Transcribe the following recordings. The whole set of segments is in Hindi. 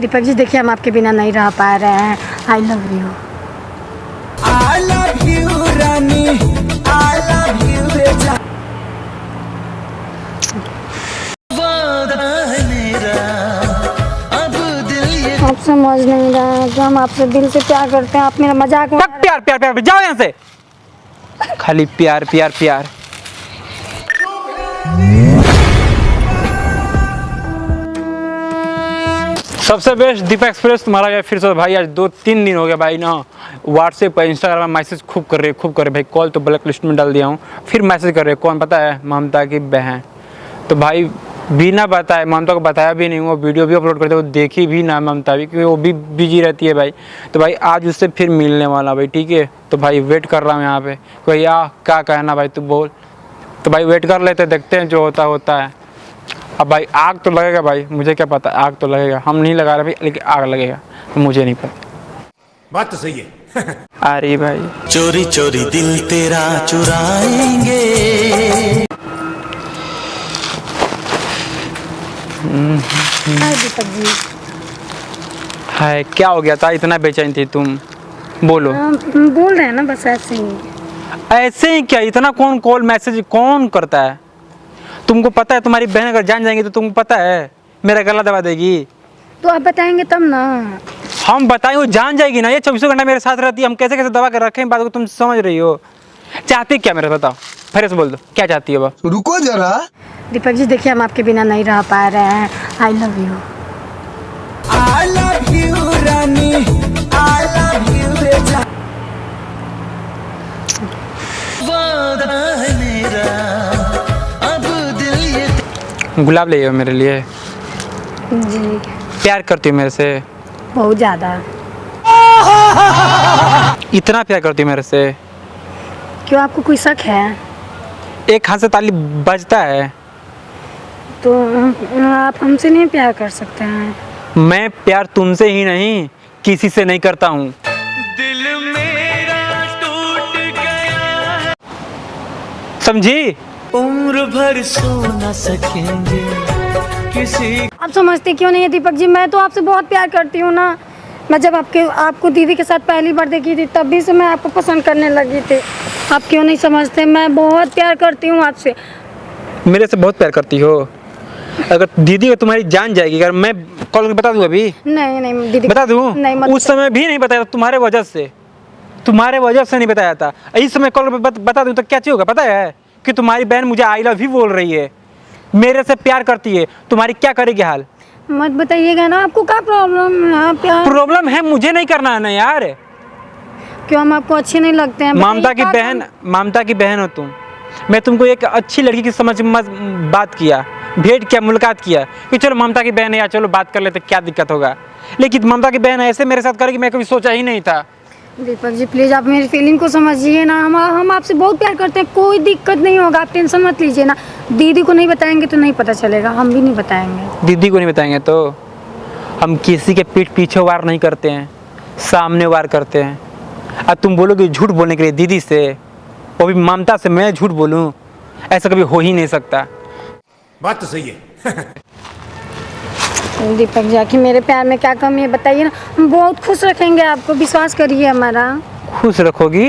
दीपक जी देखिए, हम आपके बिना नहीं रह पा रहे हैं। I love you. I love you Rani, I love you रे जान। आप समझ नहीं रहे कि हम आपसे दिल से प्यार करते हैं। आप मेरा मजाक बस प्यार प्यार प्यार, जाओ यहाँ से। खाली प्यार प्यार प्यार। सबसे बेस्ट दीपक एक्सप्रेस तुम्हारा यार फिर से भाई। आज 2-3 दिन हो गया भाई ना, व्हाट्सएप पर इंस्टाग्राम में मैसेज खूब कर रहे भाई। कॉल तो ब्लैक लिस्ट में डाल दिया हूँ, फिर मैसेज कर रहे। कौन पता है? ममता की बहन। तो भाई बिना बताए, ममता को बताया भी नहीं, वो वीडियो भी अपलोड करते, वो देखी भी ना ममता भी, क्योंकि वो भी बिजी रहती है भाई। तो भाई आज उससे फिर मिलने वाला भाई, ठीक है। तो भाई वेट कर रहा हूँ यहाँ पे, कोई क्या कहना भाई तू बोल। तो भाई वेट कर लेते, देखते हैं जो होता है। अब भाई आग तो लगेगा भाई, मुझे क्या पता, आग तो लगेगा। हम नहीं लगा रहे भाई, लेकिन आग लगेगा तो मुझे नहीं पता। बात तो सही है। अरे भाई चोरी चोरी दिल तेरा चुराएंगे। हाय दीपक जी। हाय, क्या हो गया था? इतना बेचैन थी तुम? बोलो। बोल रहे हैं ना बस ऐसे ही। ऐसे ही क्या? इतना कौन कॉल मैसेज कौन करता है? तुमको पता है तुम्हारी बहन अगर जान जाएंगी तो तुमको पता है मेरा गला दबा देगी। तो आप बताएंगे तब ना। हम बताएं, वो जान जाएगी ना। ये 24 घंटा मेरे साथ रहती है, हम कैसे कैसे दबा कर रखें बात को, तुम समझ रही हो? चाहती क्या मेरे? बताओ, फिर से बोल दो, क्या चाहती है? रुको जरा। दीपक जी देखिए, हम आपके बिना नहीं रह पा रहे हैं। I love you. I love you Rani, I love you रे जान। गुलाब ले आओ मेरे लिए। जी प्यार करती हो मेरे से? बहुत ज़्यादा। इतना प्यार करती हो मेरे से? क्यों, आपको कोई शक है? एक हाथ से ताली बजता है। तो आप हमसे नहीं प्यार कर सकते हैं? मैं प्यार तुमसे ही नहीं, किसी से नहीं करता हूँ। दिल मेरा टूट गया, समझी? उम्र भर सो न सकेंगे किसी। आप समझते क्यों नहीं है दीपक जी? मैं तो आपसे बहुत प्यार करती हूँ ना। मैं जब आपको दीदी के साथ पहली बार देखी थी तभी से मैं आपको पसंद करने लगी थी। आप क्यों नहीं समझते? मैं बहुत प्यार करती हूँ आपसे। मेरे से बहुत प्यार करती हो? अगर दीदी को तुम्हारी जान जाएगी, अगर मैं कॉल करके बता दूं अभी? नहीं नहीं दीदी, बता दूं? नहीं मत। उस समय भी नहीं बताया था, तुम्हारे वजह से नहीं बताया था। इस समय कॉल करके बता दूं तो क्या चीज होगा पता है? कि तुम्हारी बहन मुझे आई लव यू बोल रही है, मेरे से प्यार करती है। तुम्हारी क्या करेगी हाल? मत बताइएगा ना। आपको क्या प्रॉब्लम है? प्यार प्रॉब्लम है, मुझे नहीं करना है ना यार। क्यों, हम आपको अच्छे नहीं लगते हैं? ममता की बहन हो तुम। मैं तुमको एक अच्छी लड़की की समझ में बात किया, भेंट किया, मुलाकात किया कि चलो ममता की बहन है यार, चलो बात कर लेते, क्या दिक्कत होगा। लेकिन ममता की बहन ऐसे मेरे साथ करेगी, मैं कभी सोचा ही नहीं था। दीपक जी प्लीज़ आप मेरी फीलिंग को समझिए ना। हम आपसे बहुत प्यार करते हैं, कोई दिक्कत नहीं होगा, आप टेंशन मत लीजिए ना। दीदी को नहीं बताएंगे तो नहीं पता चलेगा, हम भी नहीं बताएंगे। दीदी को नहीं बताएंगे तो? हम किसी के पीठ पीछे वार नहीं करते हैं, सामने वार करते हैं। अब तुम बोलोगे झूठ बोलने के लिए दीदी से, वो भी ममता से मैं झूठ बोलूं? ऐसा कभी हो ही नहीं सकता। बात तो सही है। दीपक जाके मेरे प्यार में क्या कमी है बताइए ना। हम बहुत खुश रखेंगे आपको, विश्वास करिए हमारा। खुश रखोगी?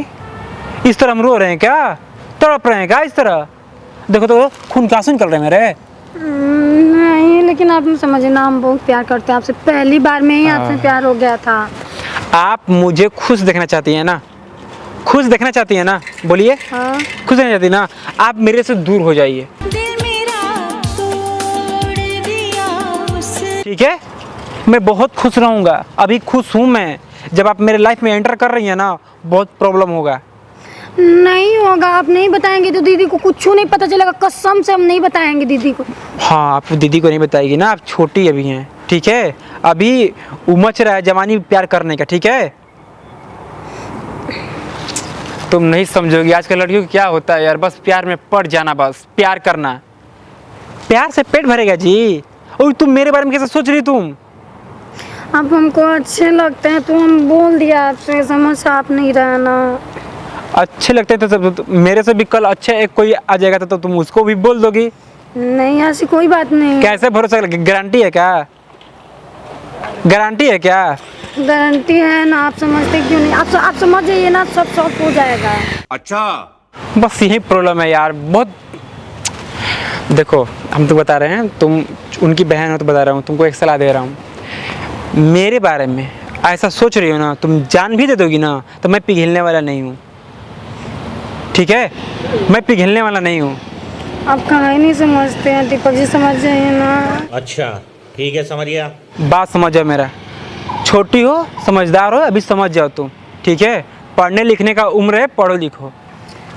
इस तरह हम रो रहे हैं क्या? तड़प रहे हैं क्या इस तरह? देखो तो खून के आंसू निकल रहे हैं मेरे। नहीं लेकिन आप समझे ना, हम बहुत प्यार करते हैं आपसे। पहली बार में ही आपसे प्यार हो गया था। आप मुझे खुश देखना चाहती हैं ना? खुश देखना चाहती है ना? बोलिए। हाँ। खुश देखना चाहती है ना? आप मेरे से दूर हो जाइए, ठीक है? मैं बहुत खुश रहूंगा, अभी खुश हूँ मैं। जब आप मेरे लाइफ में एंटर कर रही हैं ना, बहुत प्रॉब्लम होगा। नहीं होगा, आप नहीं बताएंगे तो दीदी को कुछ नहीं पता चलेगा। कसम से हम नहीं बताएंगे दीदी को। हाँ, आप दीदी को नहीं बताएगी ना, आप छोटी अभी हैं, ठीक है? अभी उमच रहा है जवानी प्यार करने का, ठीक है? तुम नहीं समझोगी आजकल लड़कियों को क्या होता है यार, बस प्यार में पड़ जाना, बस प्यार करना। प्यार से पेट भरेगा जी। और तुम मेरे बारे में कैसे सोच रही तुम? आप हमको अच्छे लगते हैं तो हम बोल दिया आपसे, समझ आप नहीं रहना। अच्छे लगते हैं तो मेरे से भी कल अच्छा एक कोई आ जाएगा तो तुम उसको भी बोल दोगी? नहीं ऐसी कोई बात नहीं। कैसे भरोसा? गारंटी है क्या? गारंटी है क्या? गारंटी है ना, आप समझते क्यों नहीं? आप समझ जाइए ना, सब सॉल्व हो जाएगा। बस यही प्रॉब्लम है यार, बहुत। देखो हम तो बता रहे हैं, तुम उनकी बहन हो तो बता रहा हूँ, तुमको एक सलाह दे रहा हूँ। मेरे बारे में ऐसा सोच रही हो ना, तुम जान भी दे दोगी ना तो मैं पिघलने वाला नहीं हूँ, ठीक है? मैं पिघलने वाला नहीं हूँ। आप कहाँ ही नहीं समझते हैं दीपक जी, समझ जाइए ना। अच्छा ठीक है, समझ गया। बात समझ जाओ मेरा, छोटी हो समझदार हो, अभी समझ जाओ तुम, ठीक है? पढ़ने लिखने का उम्र है, पढ़ो लिखो,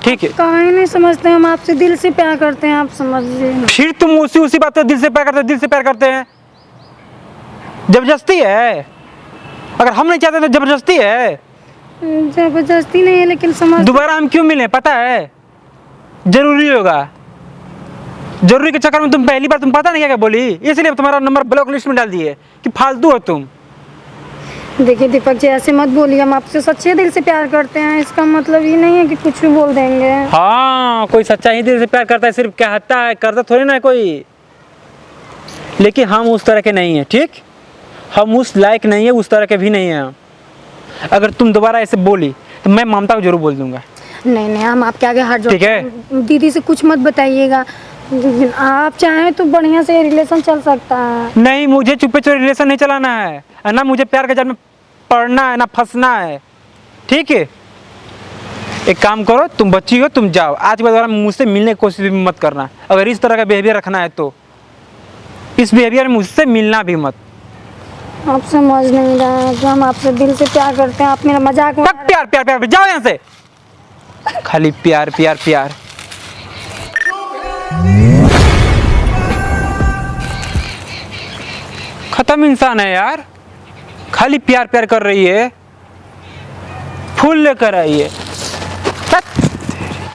ठीक है? कहाँ ही नहीं समझते, हम आपसे दिल से प्यार करते हैं, आप समझिए ना। फिर तुम उसी बात पर दिल से प्यार करते हो, दिल से प्यार करते हैं। जबरदस्ती है, अगर हम नहीं चाहते तो जबरदस्ती है। जबरदस्ती नहीं है, लेकिन समझ। दोबारा हम क्यों मिले पता है? जरूरी होगा, जरूरी के चक्कर में तुम पहली बार तुम पता नहीं क्या बोली, इसलिए तुम्हारा नंबर ब्लॉक लिस्ट में डाल दिए कि फालतू हो तुम। देखिए दीपक जी, ऐसे मत बोलिए, हम आपसे सच्चे दिल से प्यार करते हैं, इसका मतलब ये नहीं है कि कुछ भी बोल देंगे। हाँ, कोई सच्चा ही दिल से प्यार करता है, सिर्फ कहता है, करता थोड़ी ना है कोई। लेकिन हम उस तरह के नहीं है, ठीक? हम उस लायक नहीं है, उस तरह के भी नहीं है। अगर तुम दोबारा ऐसे बोली तो मैं ममता को जरूर बोल दूंगा। नहीं नहीं, हम आपके आगे हाथ जोड़ते ठीक है। हैं। दीदी से कुछ मत बताइएगा, आप चाहें तो बढ़िया से रिलेशन चल सकता है। नहीं, मुझे चुपे चोरी रिलेशन नहीं चलाना है, ना मुझे प्यार के जाल में पड़ना है, ना फंसना है, ठीक है? एक काम करो, तुम बच्ची हो, तुम जाओ, आज के बाद दोबारा मुझसे मिलने की कोशिश भी मत करना। अगर इस तरह का बिहेवियर रखना है तो इस बिहेवियर में मुझसे मिलना भी मत। आप समझ नहीं रहे हैं कि हम आपसे दिल से प्यार करते हैं, आप मेरा मजाक उड़ा रहे प्यार प्यार प्यार, जाओ यहाँ से, खाली प्यार प्यार प्यार। खत्म इंसान है यार, खाली प्यार प्यार कर रही है। फूल लेकर आई है,